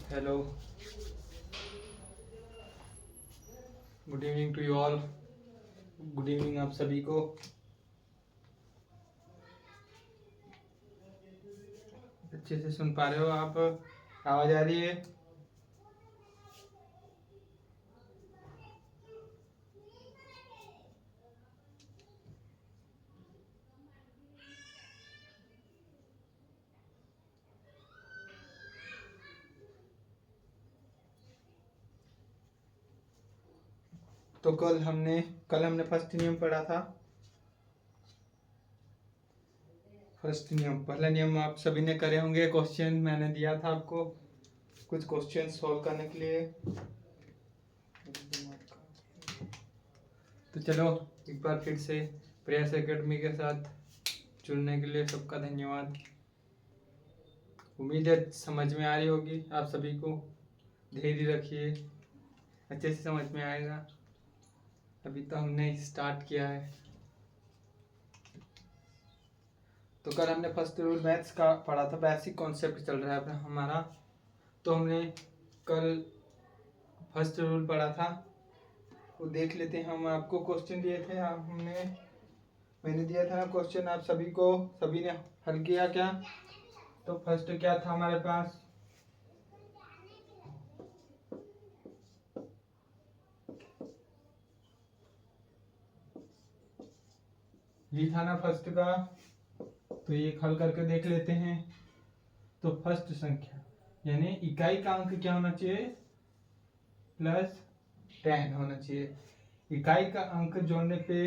Hello, good evening to you all. Good evening आप सभी को। अच्छे से सुन पा रहे हो आप? आवाज आ रही है? तो कल हमने फर्स्ट नियम पढ़ा था। फर्स्ट नियम, पहला नियम आप सभी ने करे होंगे। क्वेश्चन मैंने दिया था आपको, कुछ क्वेश्चन सॉल्व करने के लिए। तो चलो एक बार फिर से प्रयास एकेडमी के साथ जुड़ने के लिए सबका धन्यवाद। उम्मीद है समझ में आ रही होगी आप सभी को। धैर्य रखिए, अच्छे से समझ में आएगा। अभी तो हमने स्टार्ट किया है। तो कल हमने फर्स्ट रूल मैथ्स का पढ़ा था, बेसिक कॉन्सेप्ट चल रहा है अपना हमारा। तो हमने कल फर्स्ट रूल पढ़ा था, वो देख लेते हैं। हम आपको क्वेश्चन दिए थे, मैंने दिया था ना क्वेश्चन आप सभी को, सभी ने हल किया क्या? तो फर्स्ट क्या था हमारे पास? ये था ना फर्स्ट का। तो ये हल करके देख लेते हैं। तो फर्स्ट संख्या यानी इकाई का अंक क्या होना चाहिए? +10 होना चाहिए। इकाई का अंक जोड़ने पे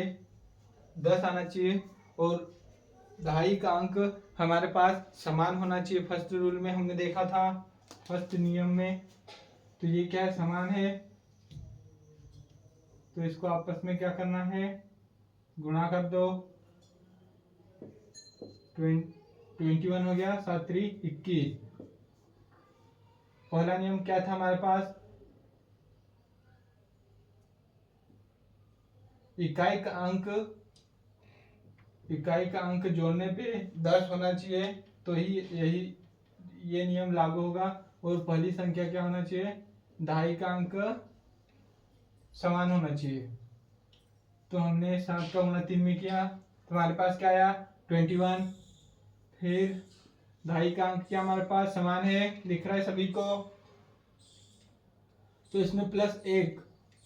10 आना चाहिए और दहाई का अंक हमारे पास समान होना चाहिए। फर्स्ट रूल में हमने देखा था, फर्स्ट नियम में। तो ये क्या है? समान है। तो इसको आपस में क्या करना है? गुणा कर दो। 21 हो गया, 7 3 21। पहला नियम क्या था हमारे पास? इकाई का अंक जोड़ने पे 10 होना चाहिए। तो यही ये नियम लागू होगा। और पहली संख्या क्या होना चाहिए? दहाई का अंक समान होना चाहिए। तो हमने 7 का गुणा 3 में किया तो हमारे पास क्या आया? 21। फिर दहाई का अंक क्या हमारे पास समान है, दिख रहा है सभी को? तो इसमें +1,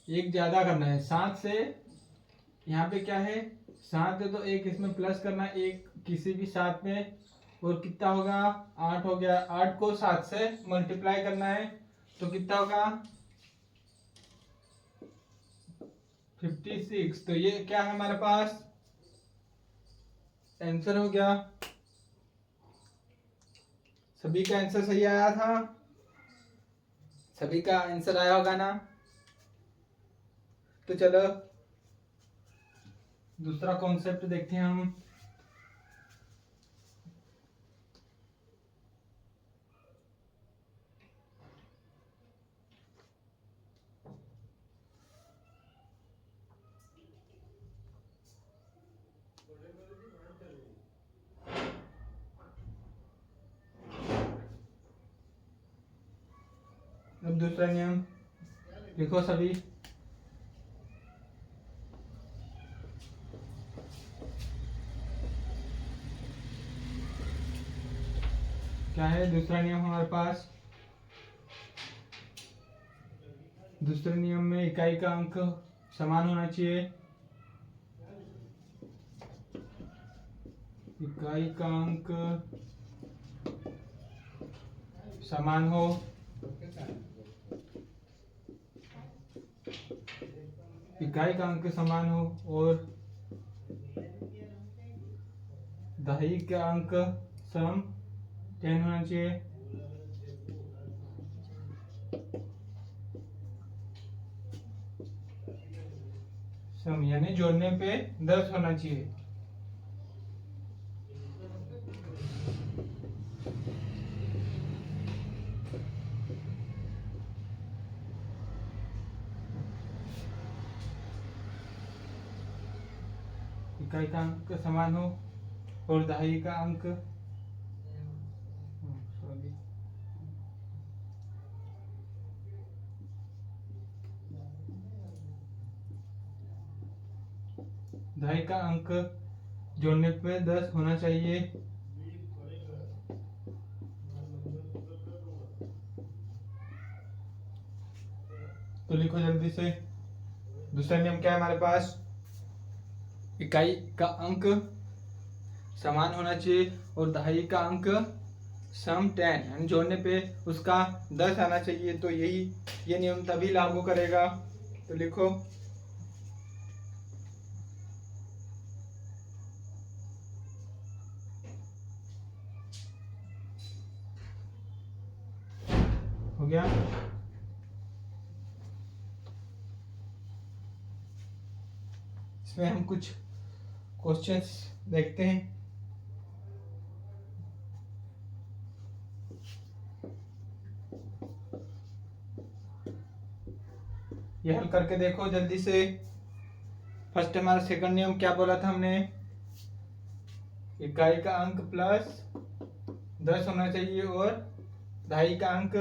एक ज्यादा करना है 7 से। यहाँ पे क्या है? 7 है तो एक इसमें प्लस करना है, एक किसी भी 7 में। और कितना होगा? 8 हो गया। 8 को 7 से मल्टीप्लाई करना है तो कितना होगा? 56। तो ये क्या है हमारे पास? आंसर हो गया। सभी का आंसर सही आया था? सभी का आंसर आया होगा ना? तो चलो दूसरा कॉन्सेप्ट देखते हैं हम। अब दूसरा नियम लिखो सभी। क्या है दूसरा नियम हमारे पास? दूसरे नियम में इकाई का अंक समान होना चाहिए। इकाई का अंक समान हो। इकाई का अंक समान हो और दहाई का अंक सम 10 होना चाहिए। सम यानी जोड़ने पे 10 होना चाहिए। इकाई का अंक समान हो और दहाई का अंक दहाई का अंक जोड़ने पे 10 होना चाहिए। तो लिखो जल्दी से। दूसरा नियम क्या है हमारे पास, इकाई का अंक समान होना चाहिए और दहाई का अंक सम 10 यानी जोड़ने पे उसका 10 आना चाहिए। तो ये नियम तभी लागू करेगा। तो लिखो हो गया। इसमें हम कुछ क्वेश्चंस देखते हैं। ये हल करके देखो जल्दी से। फर्स्ट हमारा सेकंड नियम क्या बोला था हमने, इकाई का अंक प्लस 10 होना चाहिए और दहाई का अंक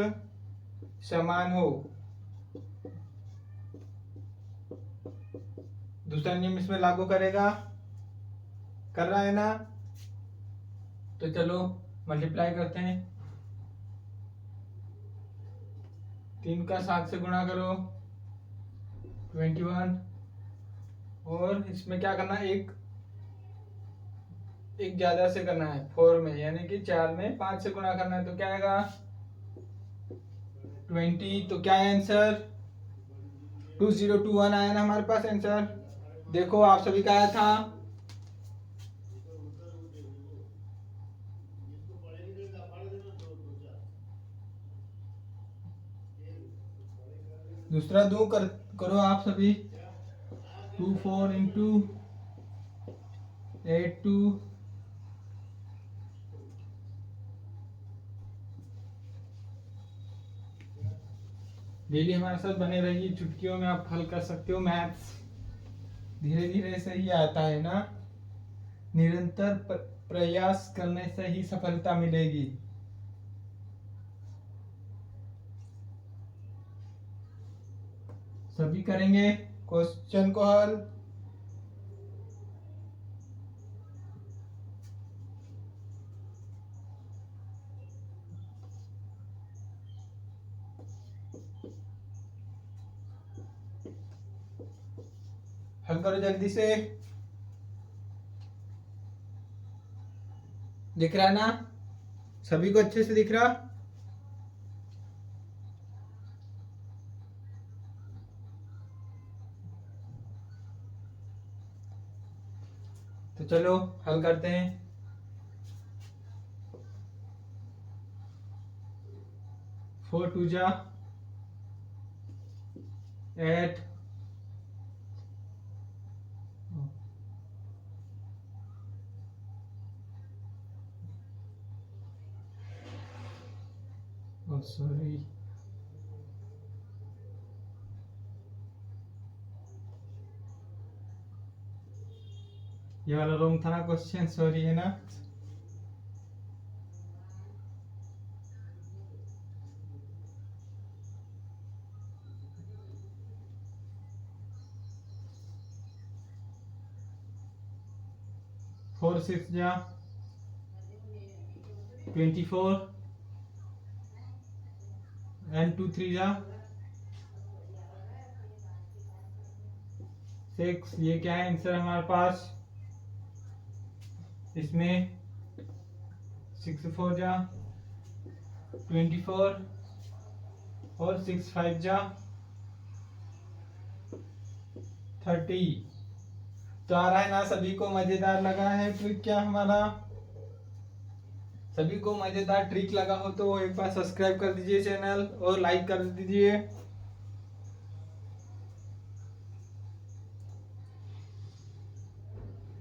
समान हो। दूसरा नियम इसमें लागू करेगा, कर रहा है ना। तो चलो मल्टीप्लाई करते हैं। 3 का 7 से गुणा करो 21 और इसमें क्या करना है, एक ज्यादा से करना है 4 में, यानी कि 4 में 5 से गुणा करना है। तो क्या आएगा 20। तो क्या है आंसर 2021 आया ना हमारे पास आंसर। देखो आप सभी का आया था। दूसरा दो करो आप सभी। 2 4 इंटू 8 2 डेली हमारे साथ बने रहिए। चुटकियों में आप हल कर सकते हो मैथ्स। धीरे धीरे से ही आता है ना, निरंतर प्रयास करने से ही सफलता मिलेगी। सभी करेंगे क्वेश्चन को हल। हल करो जल्दी से। दिख रहा है ना सभी को, अच्छे से दिख रहा। तो चलो हल करते हैं। 4 2 जा 8 सॉरी ये वाला रॉन्ग था ना क्वेश्चन, सॉरी है ना। फोर 6 जा 24 एंड 2 3 जा 6। ये क्या है आंसर हमारे पास। इसमें 6 4 जा 24 और 6 5 जा 30। तो आ रहा है ना सभी को, मजेदार लगा है ट्रिक क्या हमारा। सभी को मजेदार ट्रिक लगा हो तो एक बार सब्सक्राइब कर दीजिए चैनल और लाइक कर दीजिए।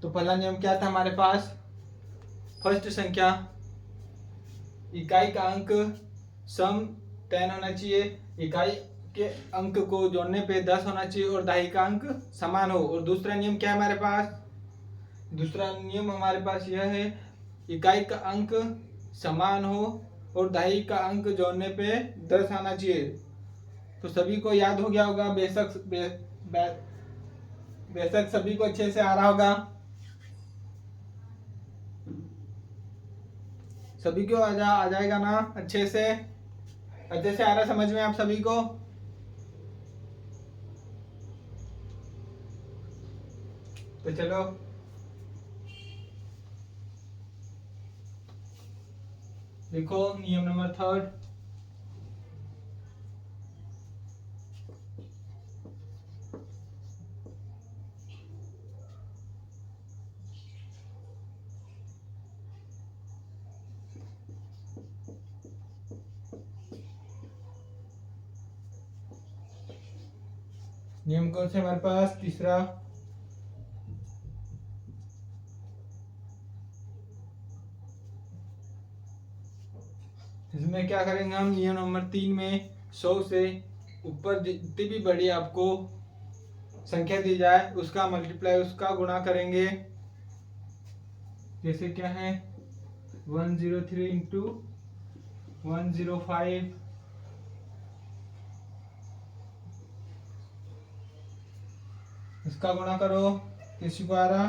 तो पहला नियम क्या था हमारे पास, फर्स्ट संख्या इकाई का अंक सम 10 होना चाहिए, इकाई के अंक को जोड़ने पे 10 होना चाहिए और दहाई का अंक समान हो। और दूसरा नियम क्या है हमारे पास, दूसरा नियम हमारे पास यह है इकाई का अंक समान हो और दहाई का अंक जोड़ने पे 10 आना चाहिए। तो सभी को याद हो गया होगा बेशक बेशक सभी को अच्छे से आ रहा होगा, सभी को आ जाएगा ना अच्छे से आ रहा है समझ में आप सभी को। तो चलो लिखो नियम नंबर 3। नियम कौन से हमारे पास? तीसरा। इसमें क्या करेंगे हम? नियम नंबर 3 में 100 से ऊपर जितनी भी बड़ी आपको संख्या दी जाए उसका मल्टीप्लाई, उसका गुणा करेंगे। जैसे क्या है 103 इंटू 105, इसका गुणा करो, किसी को आ रहा?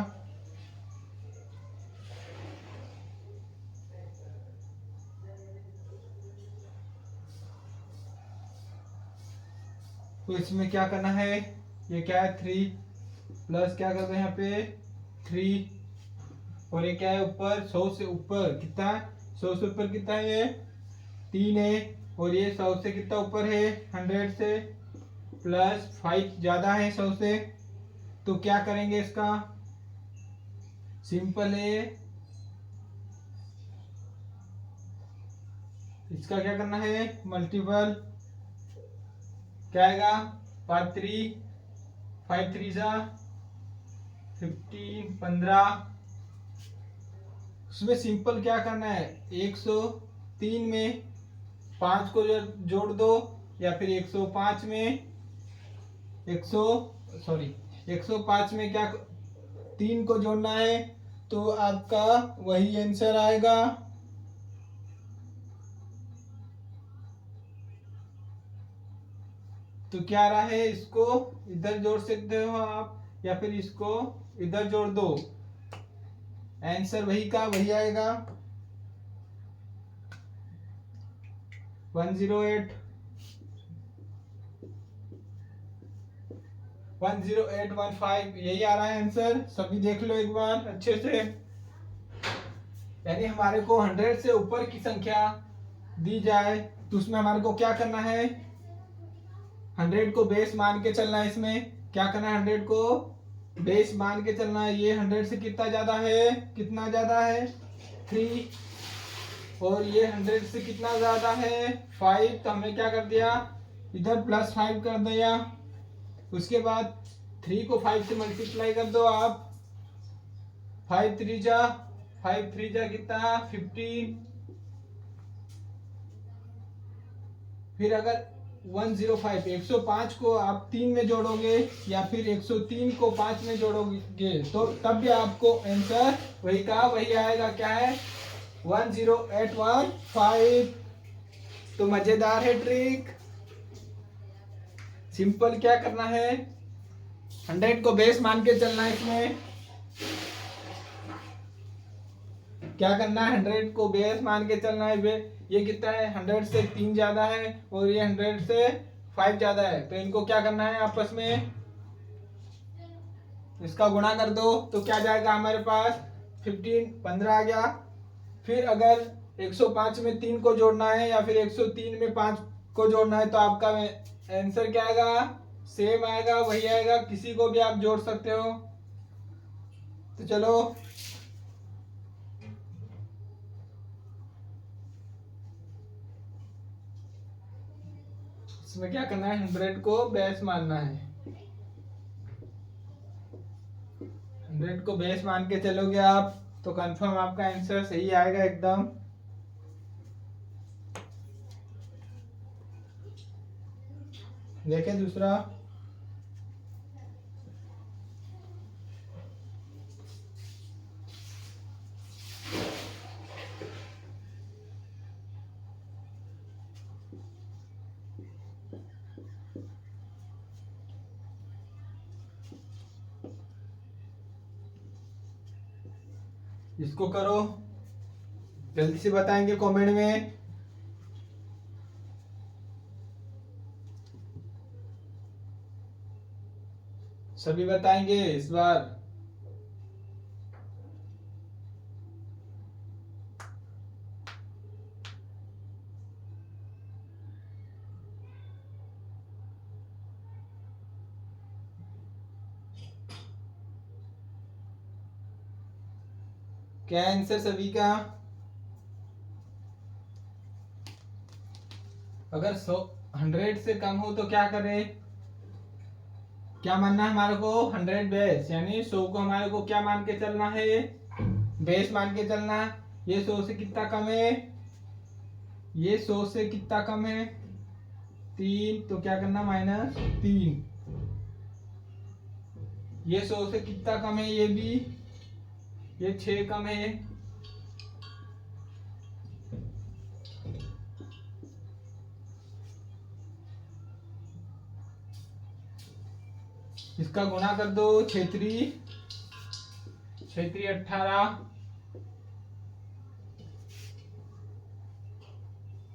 तो इसमें क्या करना है? ये क्या है 3 प्लस क्या करते हैं यहाँ पे 3, और ये क्या है ऊपर 100 से ऊपर कितना? 100 से ऊपर कितना है? ये 3 है, और ये 100 से कितना ऊपर है? 100 से, प्लस 5 ज्यादा है 100 से। तो क्या करेंगे इसका? सिंपल है, इसका क्या करना है? मल्टीपल। क्या आएगा? 5 3 जा 15, 15। उसमें सिंपल क्या करना है? 103 में 5 को जोड़ दो, या फिर 105 में 105 में क्या 3 को जोड़ना है, तो आपका वही आंसर आएगा। तो क्या रहा है? इसको इधर जोड़ सकते हो आप, या फिर इसको इधर जोड़ दो, आंसर वही का वही आएगा 108 10815, यही आ रहा है आंसर। सभी देख लो एक बार अच्छे से। यानी हमारे को 100 से ऊपर की संख्या दी जाए तो उसमें हमारे को क्या करना है? 100 को बेस मान के चलना है। इसमें क्या करना है? 100 को बेस मान के चलना है। ये 100 से कितना ज्यादा है? कितना ज्यादा है? 3। और ये 100 से कितना ज्यादा है? 5। तो हमने क्या कर दिया? इधर +5 कर दिया। उसके बाद 3 को 5 से मल्टीप्लाई कर दो आप। 5 3 जा कितना? 15। फिर अगर 105 को आप 3 में जोड़ोगे, या फिर 103 को 5 में जोड़ोगे, तो तब भी आपको आंसर वही का वही आएगा। क्या है? 10815। तो मजेदार है ट्रिक। सिंपल क्या करना है? 100 को बेस मान के चलना है। इसमें क्या करना है? 100 को बेस मान के चलना है। ये कितना है? 100 से 3 ज्यादा है, और ये 100 से 5 ज्यादा है। तो इनको क्या करना है? आपस में इसका गुणा कर दो, तो क्या जाएगा हमारे पास? 15 आ गया। फिर अगर 105 में 3 को जोड़ना है, या फिर 103 में 5 को जोड़ना है, तो आपका आंसर क्या आएगा? सेम आएगा, वही आएगा। किसी को भी आप जोड़ सकते हो। तो चलो इसमें क्या करना है? 100 को बेस मानना है। 100 को बेस मान के चलोगे आप, तो कंफर्म आपका आंसर सही आएगा एकदम। देखें दूसरा। इसको करो, जल्दी से बताएंगे कमेंट में। सभी बताएंगे इस बार। क्या आंसर सभी का? अगर 100 से कम हो तो क्या करें? क्या मानना है हमारे को? 100 बेस, यानी 100 को हमारे को क्या मान के चलना है? बेस मान के चलना। ये 100 से कितना कम है? ये 100 से कितना कम है? 3, तो क्या करना? -3। ये 100 से कितना कम है? ये भी, ये 6 कम है। इसका गुणा कर दो, 6×3 18।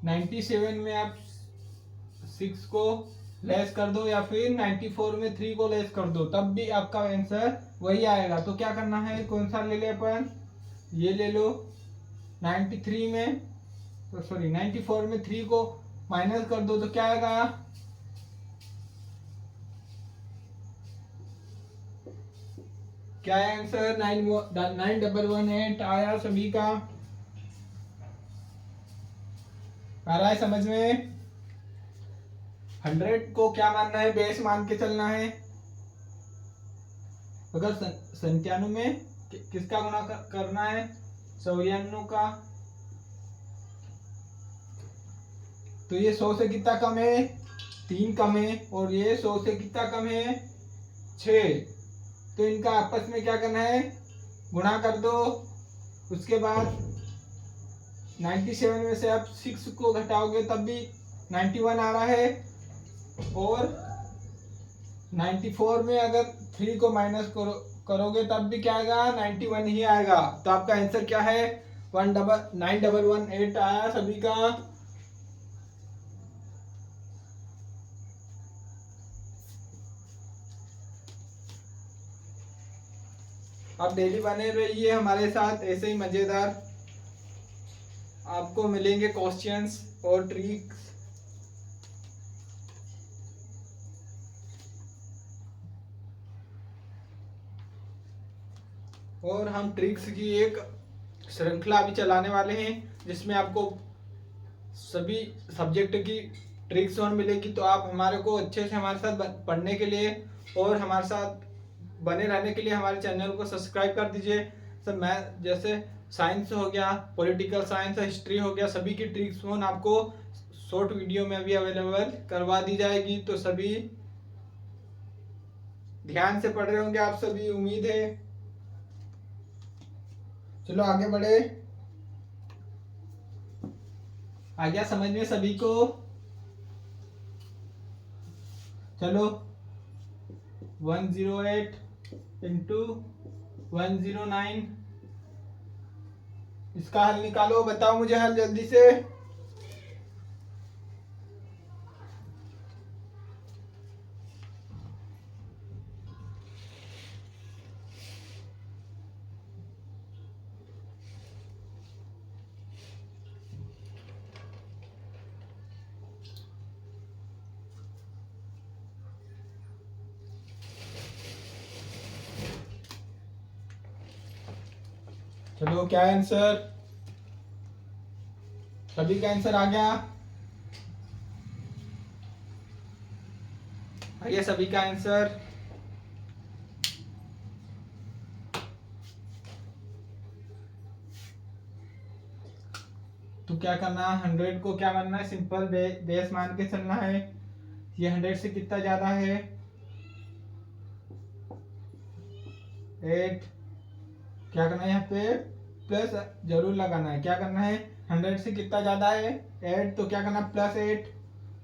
97 में आप 6 को लेस कर दो, या फिर 94 में 3 को लेस कर दो, तब भी आपका आंसर वही आएगा। तो क्या करना है? कौन सा ले ले अपन? ये ले लो। 93 में, तो सॉरी 94 में 3 को माइनस कर दो, तो क्या आएगा? क्या है आंसर? 9118 आया सभी का। आ रहा है समझ में? 100 को क्या मानना है? बेस मान के चलना है। अगर 97 में किसका गुणा करना है? 94 का। तो ये 100 से कितना कम है? 3 कम है। और ये 100 से कितना कम है? 6। तो इनका आपस में क्या करना है? गुणा कर दो। उसके बाद 97 में से आप 6 को घटाओगे तब भी 91 आ रहा है। और 94 में अगर 3 को माइनस करोगे तब भी क्या आएगा? 91 ही आएगा। तो आपका आंसर क्या है? 9118 आया सभी का। आप डेली बने रहिए हमारे साथ, ऐसे ही मजेदार आपको मिलेंगे क्वेश्चंस और ट्रिक्स। और हम ट्रिक्स की एक श्रृंखला भी चलाने वाले हैं, जिसमें आपको सभी सब्जेक्ट की ट्रिक्स और मिलेगी। तो आप हमारे को अच्छे से हमारे साथ पढ़ने के लिए और हमारे साथ बने रहने के लिए हमारे चैनल को सब्सक्राइब कर दीजिए। सर मैं जैसे साइंस हो गया, पॉलिटिकल साइंस, हिस्ट्री हो गया, सभी की ट्रिक्स फोन आपको शॉर्ट वीडियो में भी अवेलेबल करवा दी जाएगी। तो सभी ध्यान से पढ़ रहे होंगे आप सभी, उम्मीद है। चलो आगे बढ़े। आ गया समझ में सभी को? चलो 108 इंटू 109, इसका हल निकालो। बताओ मुझे हल जल्दी से। चलो क्या आंसर? सभी का आंसर आ गया? आइए सभी का आंसर। तो क्या करना है? 100 को क्या मानना है? सिंपल बेस मान के चलना है। ये 100 से कितना ज्यादा है? 8। क्या करना है? यहाँ पे प्लस जरूर लगाना है। क्या करना है? 100 से कितना ज्यादा है? 8, तो क्या करना? +8।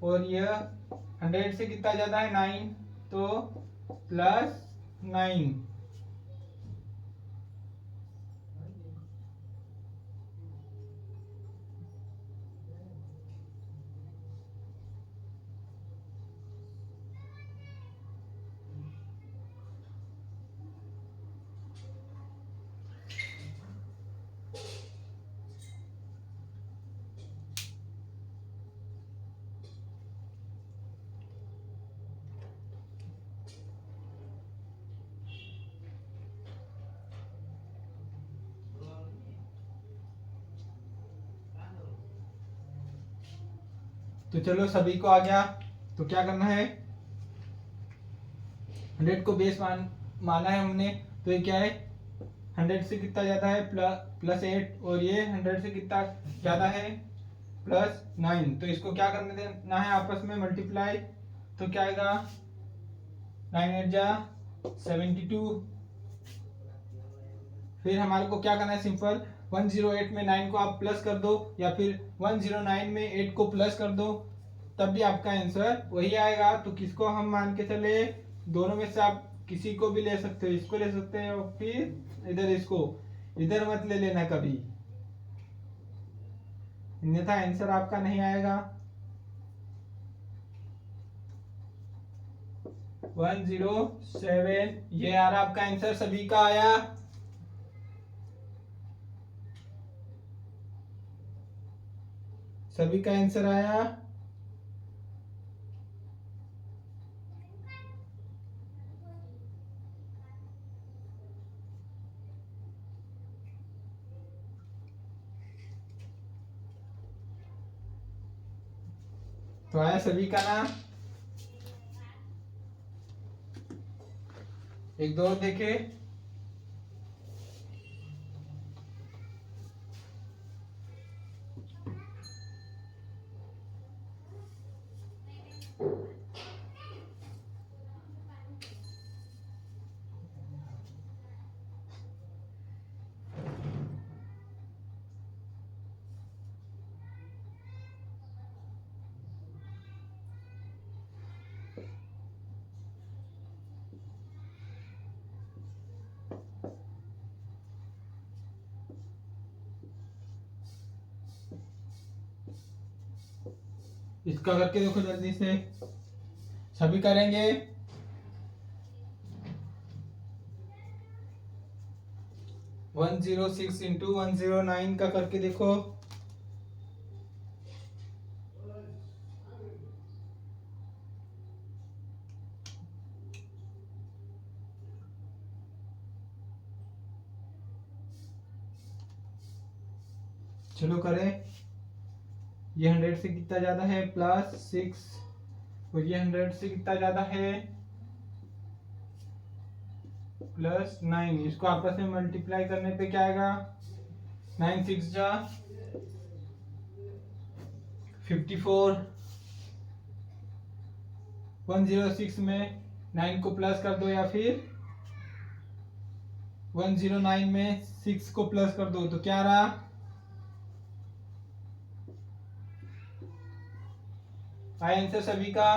और ये 100 से कितना ज्यादा है? 9, तो +9। तो चलो सभी को आ गया। तो क्या करना है, 100 को बेस माना है हमने, तो ये क्या है 100 से कितना ज्यादा है +8, और ये 100 से कितना ज्यादा है +9। तो इसको क्या करने देना है आपस में मल्टीप्लाई। तो क्या आएगा 9 8 जा 72। फिर हमारे को क्या करना है सिंपल, 108 में 9 को आप प्लस कर दो या फिर 109 में 8 को प्लस कर दो, तब भी आपका आंसर वही आएगा। तो किसको हम मान के चले, दोनों में से आप किसी को भी ले सकते हो, इसको ले सकते हैं और फिर इधर इसको, इधर मत ले लेना कभी, अन्यथा आंसर आपका नहीं आएगा। 107 ये यार आपका आंसर सभी का आया। सभी का आंसर आया। तो आया सभी का ना। एक दो देखे, इसका करके देखो जल्दी से, सभी करेंगे। वन 106 इंटू 109 का करके देखो। चलो करें। ये 100 से कितना ज्यादा है +6, और ये 100 से कितना ज्यादा है +9। इसको आपस में मल्टीप्लाई करने पे क्या आएगा, 9 6 जा 54। 106 में 9 को प्लस कर दो या फिर 109 में 6 को प्लस कर दो, तो क्या रहा, आंसर सभी का।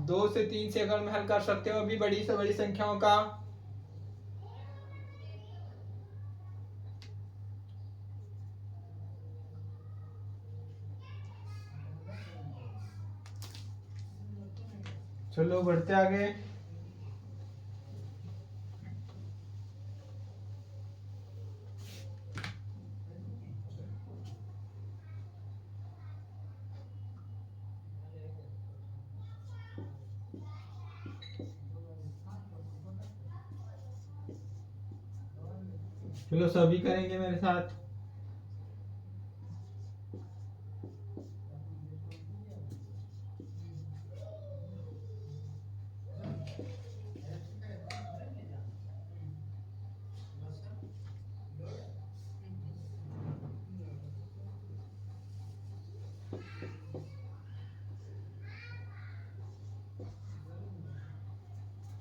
2 से 3 सेकंड में हल कर सकते हो अभी बड़ी से बड़ी संख्याओं का। चलो बढ़ते आगे। चलो सभी करेंगे मेरे साथ।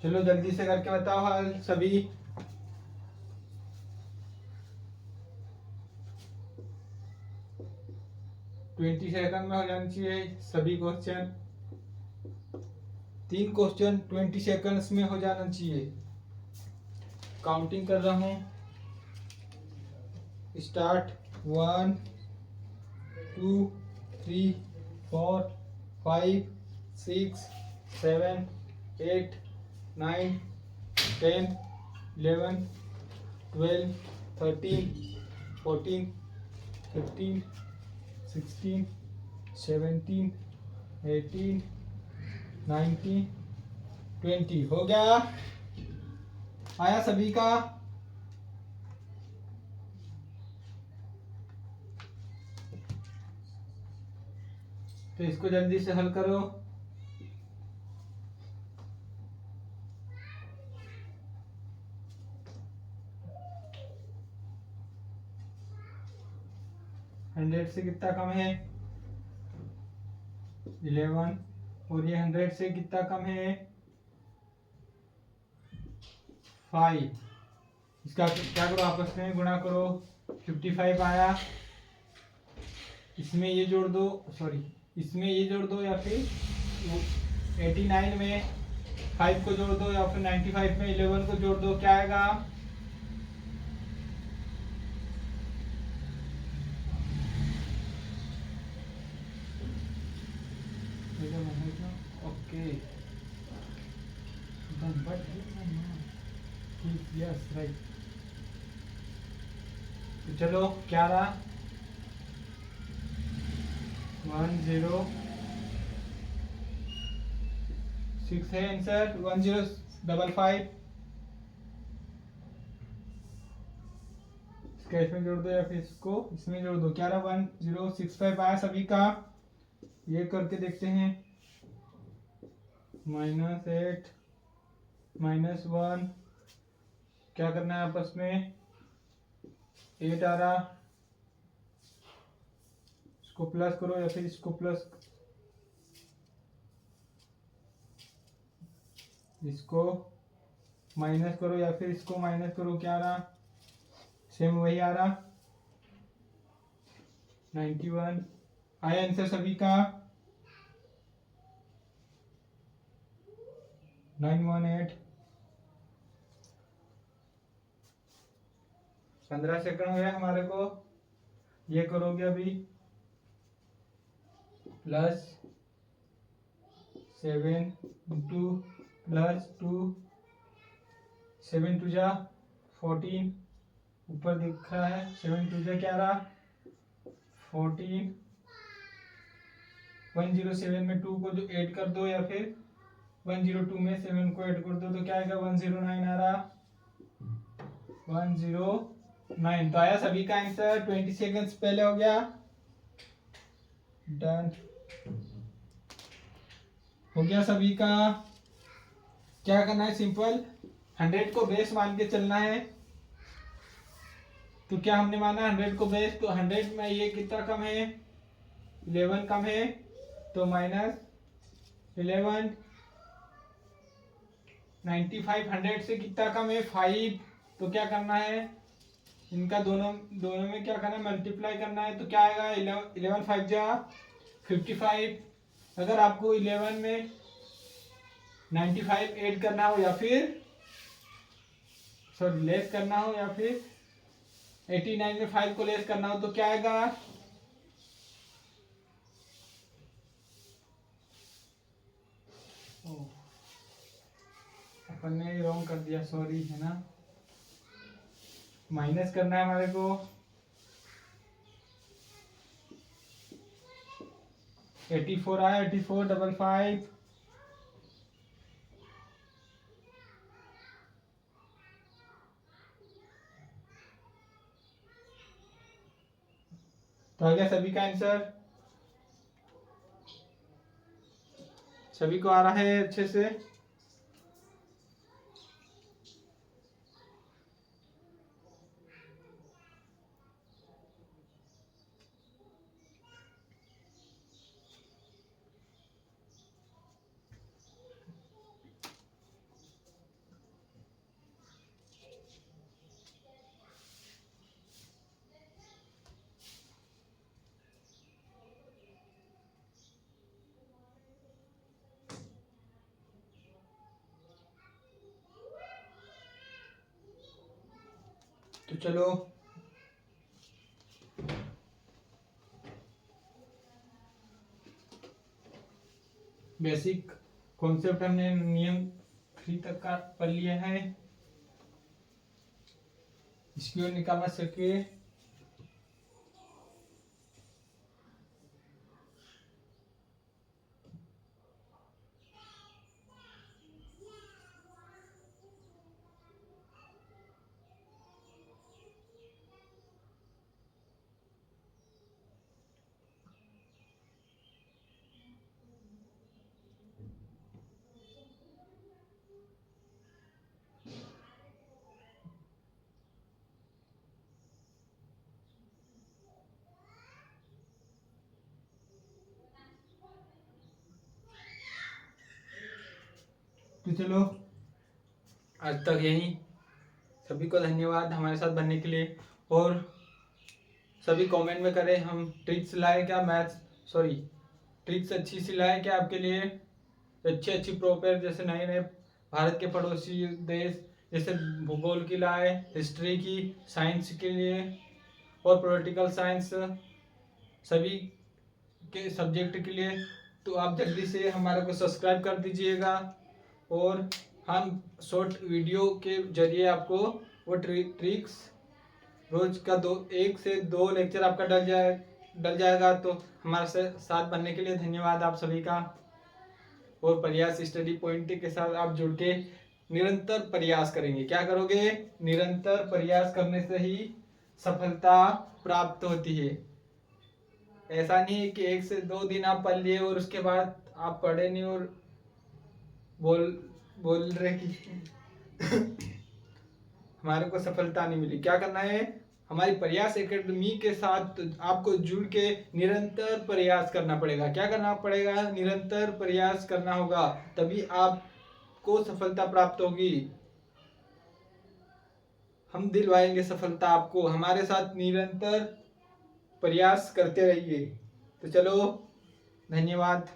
चलो जल्दी से करके बताओ हल सभी। ट्वेंटी सेकंड में हो जाना चाहिए सभी क्वेश्चन। 3 क्वेश्चन 20 सेकंड्स में हो जाना चाहिए। काउंटिंग कर रहा हूँ, स्टार्ट। 1 2 3 4 5 6 7 8 9 10 11 12 13 14 15 16 17 18 19 20 हो गया। आया सभी का। तो इसको जल्दी से हल करो। हंड्रेड से कितना कम है 11, और ये 100 से कितना कम है 5। इसका क्या करो, आपस में गुणा करो, 55 आया, इसमें ये जोड़ दो, सॉरी इसमें ये जोड़ दो, या फिर 89 में 5 को जोड़ दो, या फिर 95 में 11 को जोड़ दो, क्या आएगा ओके यस राइट। तो चलो क्या रहा 106 है आंसर 1055। इसका इसमें जोड़ दो या फिर इसको इसमें जोड़ दो, क्या रहा 1065 आया सभी का। ये करके देखते हैं, -8 -1 क्या करना है आपस में 8 आ रहा, इसको प्लस करो या फिर इसको प्लस, इसको माइनस करो या फिर इसको माइनस करो, क्या आ रहा सेम वही आ रहा 91 आया आंसर सभी का 918। 15 सेकंड हो गया हमारे को। ये करोगे अभी +7 × +2 7 2 जा 14, ऊपर दिख रहा है 7 2 जा क्या रहा 14। 107 में 2 को जो ऐड कर दो, या फिर 102 में 7 को ऐड कर दो, तो क्या आएगा 109 आ रहा 109। तो आया सभी का आंसर, 20 सेकंड्स पहले हो गया डन, हो गया सभी का। क्या करना है सिंपल, 100 को बेस मान के चलना है। तो क्या हमने माना 100 को बेस, तो 100 में ये कितना कम है 11 कम है, तो -11। 95 100 से कितना कम है 5, तो क्या करना है इनका दोनों में क्या करना है मल्टीप्लाई करना है, तो क्या आएगा 11 5 जा 55। अगर आपको 11 में 95 ऐड करना हो, या फिर सॉरी लेस करना हो, या फिर 89 में 5 को लेस करना हो, तो क्या आएगा अपन ने रॉन्ग कर दिया, सॉरी है ना, माइनस करना है हमारे को 84 आया 8455। तो आ गया सभी का आंसर, सभी को आ रहा है अच्छे से। तो चलो बेसिक कॉन्सेप्ट हमने नियम 3 तक का पढ़ लिया है, इसकी ओर निकालना सके। तो चलो आज तक यही, सभी को धन्यवाद हमारे साथ बनने के लिए। और सभी कमेंट में करें हम ट्रिक्स लाए क्या, ट्रिक्स अच्छी सी लाए क्या आपके लिए, अच्छी प्रॉपर, जैसे नए नए भारत के पड़ोसी देश, जैसे भूगोल की लाए, हिस्ट्री की, साइंस के लिए और पॉलिटिकल साइंस, सभी के सब्जेक्ट के लिए। तो आप जल्दी से हमारे को सब्सक्राइब कर दीजिएगा और हम शॉर्ट वीडियो के जरिए आपको वो ट्रिक्स रोज का 1 से 2 लेक्चर आपका डल जाएगा। तो हमारे साथ बनने के लिए धन्यवाद आप सभी का। और प्रयास स्टडी पॉइंट के साथ आप जुड़ के निरंतर प्रयास करेंगे। क्या करोगे? निरंतर प्रयास करने से ही सफलता प्राप्त होती है। ऐसा नहीं है कि 1 से 2 दिन आप पढ़ लिए और उसके बाद आप पढ़े नहीं और बोल रहे कि हमारे को सफलता नहीं मिली। क्या करना है? हमारी प्रयास एकेडमी के साथ आपको जुड़ के निरंतर प्रयास करना पड़ेगा। क्या करना पड़ेगा? निरंतर प्रयास करना होगा, तभी आपको सफलता प्राप्त होगी। हम दिलवाएंगे सफलता आपको। हमारे साथ निरंतर प्रयास करते रहिए। तो चलो, धन्यवाद।